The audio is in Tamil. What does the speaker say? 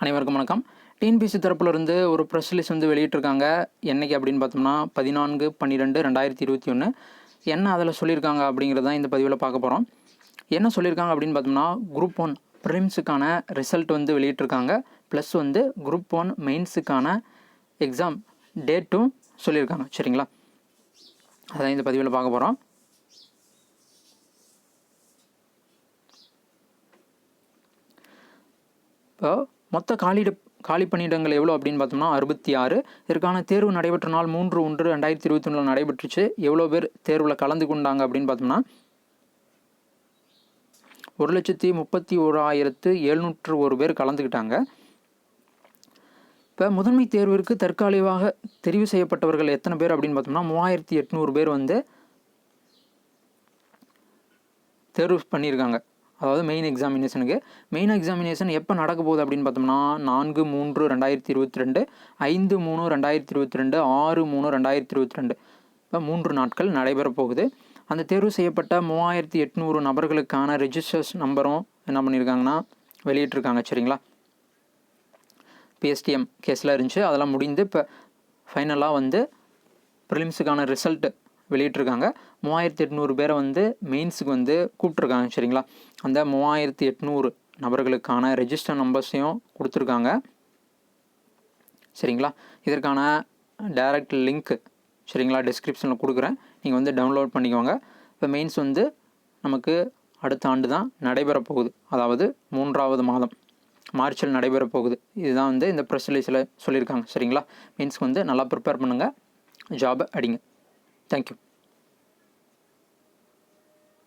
அனைவருக்கும் வணக்கம். டிஎன்பிஎஸ்சி தரப்புலேருந்து ஒரு ப்ரெஸ் ரிலீஸ் வந்து வெளியிட்டிருக்காங்க. என்னைக்கு அப்படின்னு பார்த்தோம்னா 14/12/2021. என்ன அதில் சொல்லியிருக்காங்க அப்படிங்கிறது தான் இந்த பதிவில் பார்க்க போகிறோம். என்ன சொல்லியிருக்காங்க அப்படின்னு பார்த்தோம்னா, குரூப் 1 ப்ரிலிம்ஸுக்கான ரிசல்ட் வந்து வெளியிட்டிருக்காங்க. ப்ளஸ் வந்து குரூப் 1 மெயின்ஸுக்கான எக்ஸாம் டேட்டும் சொல்லியிருக்காங்க. சரிங்களா, அதான் இந்த பதிவில் பார்க்க போகிறோம். இப்போ மொத்த காலி பணியிடங்கள் எவ்வளோ அப்படின்னு பார்த்தோம்னா 66. இதற்கான தேர்வு நடைபெற்ற நாள் 3/1/2021 நடைபெற்றுச்சு. எவ்வளோ பேர் தேர்வில் கலந்து கொண்டாங்க அப்படின்னு பார்த்தோம்னா 1,31,701 பேர் கலந்துக்கிட்டாங்க. இப்போ முதன்மை தேர்விற்கு தற்காலிகமாக தெரிவு செய்யப்பட்டவர்கள் எத்தனை பேர் அப்படின்னு பார்த்தோம்னா 3,800 பேர் வந்து தேர்வு பண்ணியிருக்காங்க. அதாவது மெயின் எக்ஸாமினேஷனுக்கு. மெயின் எக்ஸாமினேஷன் எப்போ நடக்க போகுது அப்படின்னு பார்த்தோம்னா 4/3/2022, 5/3/2022, 6/3/2022. இப்போ 3 நாட்கள் நடைபெற போகுது. அந்த தேர்வு செய்யப்பட்ட 3,800 நபர்களுக்கான ரெஜிஸ்டர்ஸ் நம்பரும் என்ன பண்ணியிருக்காங்கன்னா வெளியிட்டிருக்காங்க. சரிங்களா, பிஎஸ்டிஎம் கேஸில் இருந்துச்சு, அதெல்லாம் முடிந்து இப்போ ஃபைனலாக வந்து ப்ரிலிம்ஸுக்கான ரிசல்ட்டு வெளியிட்டிருக்காங்க. 3,800 பேரை வந்து மெயின்ஸுக்கு வந்து கூப்பிட்ருக்காங்க. சரிங்களா, அந்த 3,800 நபர்களுக்கான ரெஜிஸ்டர் நம்பர்ஸையும் கொடுத்துருக்காங்க. சரிங்களா, இதற்கான டைரக்ட் லிங்க்கு சரிங்களா டிஸ்கிரிப்ஷனில் கொடுக்குறேன், நீங்கள் வந்து டவுன்லோட் பண்ணிக்கோங்க. இப்போ மெயின்ஸ் வந்து நமக்கு அடுத்த ஆண்டு தான் நடைபெற போகுது, அதாவது 3வது மாதம் மார்ச்சில் நடைபெற போகுது. இதுதான் வந்து இந்த ப்ரெஸ் ரிலீஸில் சொல்லியிருக்காங்க. சரிங்களா, மெயின்ஸ்க்கு வந்து நல்லா ப்ரிப்பேர் பண்ணுங்கள், ஜாபை அடிங்க. தேங்க்யூ.